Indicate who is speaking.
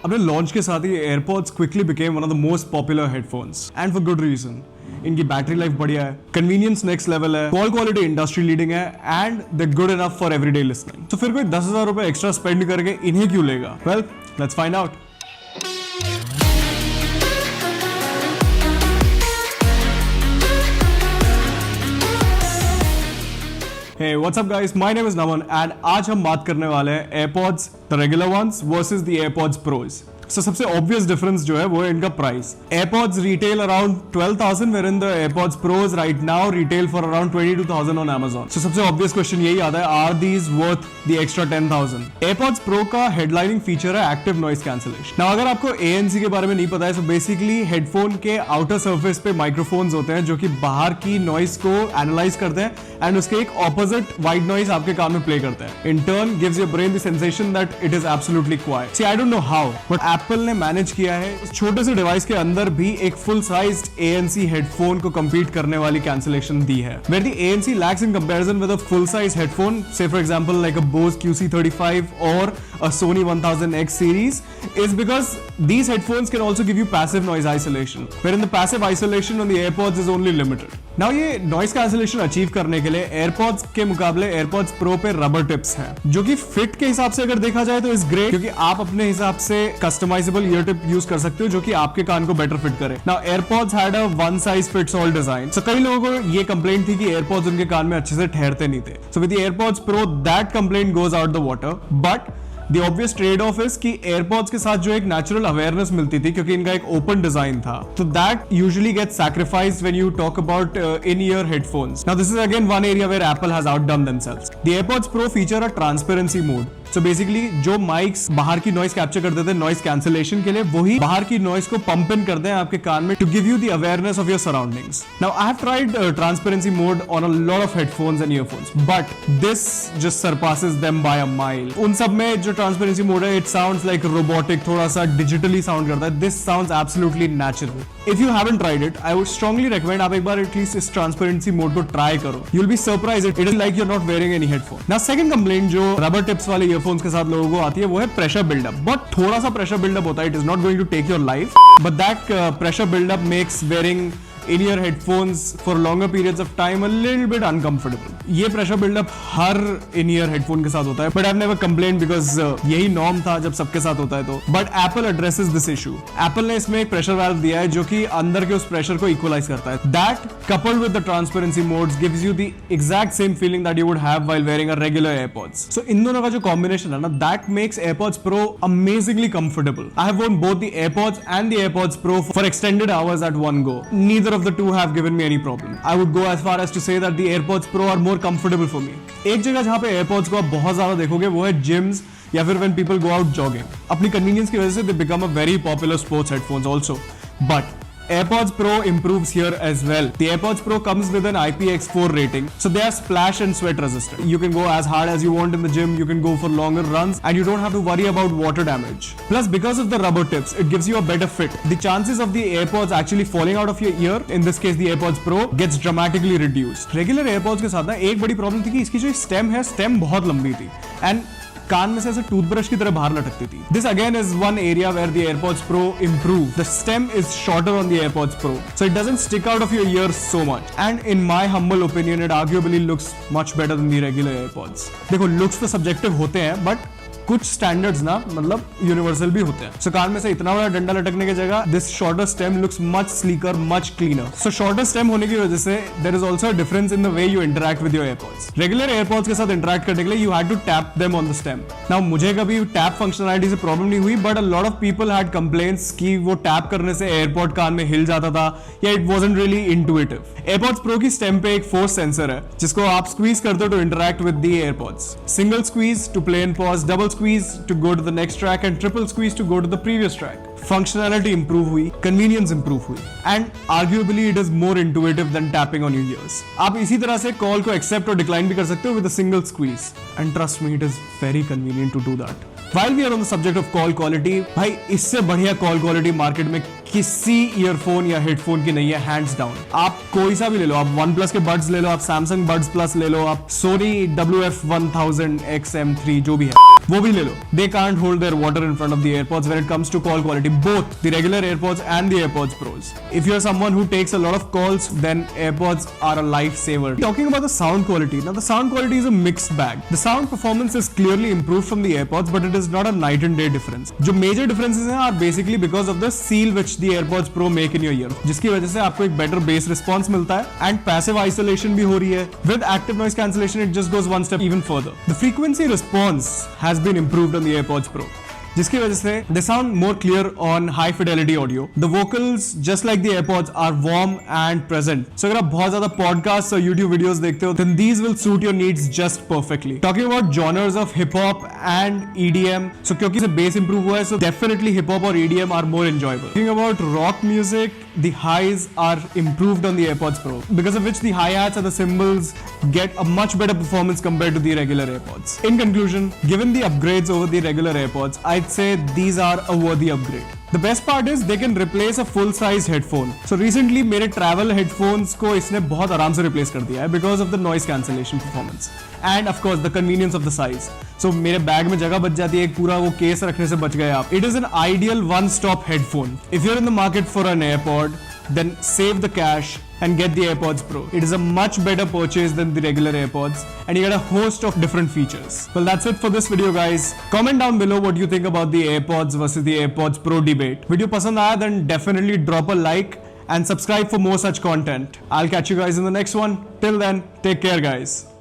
Speaker 1: अपने लॉन्च के साथ ही AirPods quickly became one of the most popular headphones and for good reason. इनकी बैटरी लाइफ बढ़िया है, कन्वीनियंस नेक्स्ट लेवल है, कॉल क्वालिटी इंडस्ट्री लीडिंग है and they good enough for everyday listening. तो फिर कोई 10,000 रुपए एक्स्ट्रा स्पेंड करके इन्हें क्यों लेगा? Well, let's find out. Hey, what's up guys? My name is Naman and आज हम बात करने वाले हैं AirPods, the regular ones versus the AirPods Pros. So सबसे obvious difference जो है वो है इनका price. AirPods retail around 12,000 wherein the AirPods Pros right now retail for around 22,000 on Amazon. So सबसे obvious question यही आता है, are these worth the extra 10,000? AirPods Pro का headlining feature है active noise cancellation. Now अगर आपको ANC के बारे में नहीं पता है, so basically headphone के outer surface पे microphones होते हैं जो कि बाहर की noise को analyze करते हैं and उसके एक opposite white noise आपके कान में play करते हैं. In turn gives your brain the sensation that it is absolutely quiet. See, I don't know how, but Apple ने मैनेज किया है इस छोटे से डिवाइस के अंदर भी एक फुल साइज्ड ANC हेडफोन को compete करने वाली कैंसिलेशन दी है। Where the ANC lacks in comparison with a full size headphone, say for example like a Bose QC35 or a Sony 1000X series, is because these headphones can also give you passive noise isolation, wherein the passive isolation on the AirPods is only limited. Now ये noise cancellation achieve करने के लिए AirPods के मुकाबले AirPods Pro पे rubber tips हैं, जो कि फिट के हिसाब से अगर देखा जाए तो इज ग्रेट, क्योंकि आप अपने हिसाब से कस्टमाइजेबल ईयर टिप यूज कर सकते हो जो कि आपके कान को बेटर फिट करे। Now AirPods had a one size fits all design. So कई लोगों को ये कंप्लेंट थी कि AirPods उनके कान में अच्छे से ठहरते नहीं थे। So with the AirPods Pro that complaint goes out the water, but The obvious trade-off is कि AirPods के साथ जो एक natural awareness मिलती थी क्योंकि इनका एक open design था, तो that usually gets sacrificed when you talk about in-ear headphones. Now this is again one area where Apple has outdone themselves. The AirPods Pro feature a transparency mode. So basically जो mics बाहर की noise capture करते थे noise cancellation के लिए, वही बाहर की नॉइस को पंप इन करते हैं आपके कान में to give you the awareness of your surroundings. Now I have tried transparency mode on a lot of headphones and earphones, but this just surpasses them by a mile. उन सब में जो transparency mode है, it sounds like robotic, थोड़ा सा digitally sound करता है. This sounds absolutely natural. If you haven't tried it, I would strongly recommend आप एक बार at least इस transparency mode को try करो. You'll be surprised. It is like you're not wearing any headphone. Now second complaint जो rubber tips वाले earphones के साथ लोगों को आती है वो है प्रेशर बिल्डअप। बहुत थोड़ा सा प्रेशर बिल्डअप होता है, it is not going to take your life, but that pressure buildup makes wearing in-ear headphones for longer periods of time a little bit uncomfortable. ये pressure build-up हर in-ear headphone के साथ होता है, but I've never complained because यही norm था जब सबके साथ होता है तो. But Apple addresses this issue. Apple ने इसमें एक pressure valve दिया है जो कि अंदर के उस pressure को equalize करता है. That coupled with the transparency modes gives you the exact same feeling that you would have while wearing a regular AirPods. So इन दोनों का जो combination है ना, that makes AirPods Pro amazingly comfortable. I have worn both the AirPods and the AirPods Pro for extended hours at one go. Neither of the two have given me any problem. I would go as far as to say that the AirPods Pro are more comfortable for me. एक जगह जहाँ पे AirPods को आप बहुत ज्यादा देखोगे वो है gyms या फिर when people go out jogging. अपनी convenience की वजह से they become a very popular sports headphones also. But AirPods Pro improves here as well. The AirPods Pro comes with an IPX4 rating, so they are splash and sweat resistant. You can go as hard as you want in the gym, you can go for longer runs, and you don't have to worry about water damage. Plus, because of the rubber tips, it gives you a better fit. The chances of the AirPods actually falling out of your ear, in this case the AirPods Pro, gets dramatically reduced. Regular AirPods के साथ ना एक बड़ी problem थी कि इसकी जो stem है, स्टेम बहुत लंबी थी, and कान में से ऐसे टूथब्रश की तरह बाहर लटकती थी. This again is one area where the AirPods Pro improve. The stem is shorter on the AirPods Pro, so it doesn't stick out of your ears so much. And in my humble opinion, it arguably looks much better than the regular AirPods. देखो, looks तो subjective होते हैं, but कुछ standards ना मतलब universal भी होते हैं. सो कान में से इतना बड़ा डंडा लटकने की जगह this shorter stem looks much sleeker, much cleaner. So shorter stem होने की वजह से there is also a difference in the way you interact with your AirPods. Regular AirPods के साथ इंटरैक्ट करने के लिए you had to tap them on the stem. Now मुझे कभी टैप फंक्शनैलिटी से प्रॉब्लम नहीं हुई, but a lot of people had complaints कि वो टैप करने से एयरपॉड कान में हिल जाता था या it wasn't really intuitive. AirPods pro की स्टेम पे एक फोर्स सेंसर है जिसको आप स्क्वीज करते हो to interact with the AirPods. Single squeeze to play and pause, double squeeze to go to the next track and triple squeeze to go to the previous track. Functionality improve हुई, convenience improve हुई, and arguably it is more intuitive than tapping on your ears. आप इसी तरह से call को accept और decline भी कर सकते हो with a single squeeze, and trust me, it is very convenient to do that. While we are on the subject of call quality, भाई इससे बढ़िया कॉल क्वालिटी मार्केट में किसी ईयरफोन या हेडफोन की नहीं है, हैंड्स डाउन. आप कोई सा भी ले लो, आप OnePlus के बड्स ले लो, आप Samsung बड्स प्लस ले लो, आप Sony WF-1000 XM3 जो भी है, वो भी ले लो. They can't hold their water in front of the AirPods when it comes to call quality, both the regular AirPods and the AirPods Pros. If you're someone who takes a lot of calls, then AirPods are a lifesaver. Talking about the sound quality, now the sound quality is a mixed bag. The sound performance is clearly improved from the AirPods, but it is not a night and day difference. जो major differences हैं are basically because of the seal which the AirPods Pro make in your ear, जिसकी वजह से आपको एक better bass response मिलता है and passive isolation भी हो रही है. With active noise cancellation, it just goes one step even further. The frequency response has been improved on the AirPods Pro, जिसकी वजह से they sound more clear on high fidelity audio. The vocals, just like the AirPods, are warm and present. So अगर आप बहुत ज़्यादा podcasts और YouTube videos देखते हो, then these will suit your needs just perfectly. Talking about genres of hip hop and EDM, so क्योंकि इसे bass improve हुआ है, so definitely hip hop और EDM are more enjoyable. Talking about rock music, the highs are improved on the AirPods Pro, because of which the hi-hats and the cymbals get a much better performance compared to the regular AirPods. In conclusion, given the upgrades over the regular AirPods, I'd say these are a worthy upgrade. The best part is they can replace a full-size headphone. So recently मेरे travel headphones को इसने बहुत आराम से replace कर दिया है because of the noise cancellation performance and of course the convenience of the size. So मेरे बैग में जगह बच जाती है, एक पूरा वो केस रखने से बच गए आप. It is an ideal one-stop headphone. If you're in the market for an AirPod, then save the cash and get the AirPods Pro. It is a much better purchase than the regular AirPods and you get a host of different features. Well, that's it for this video, guys. Comment down below what you think about the AirPods versus the AirPods Pro debate. Video pasand aaya then definitely drop a like and subscribe for more such content. I'll catch you guys in the next one. Till then, take care, guys.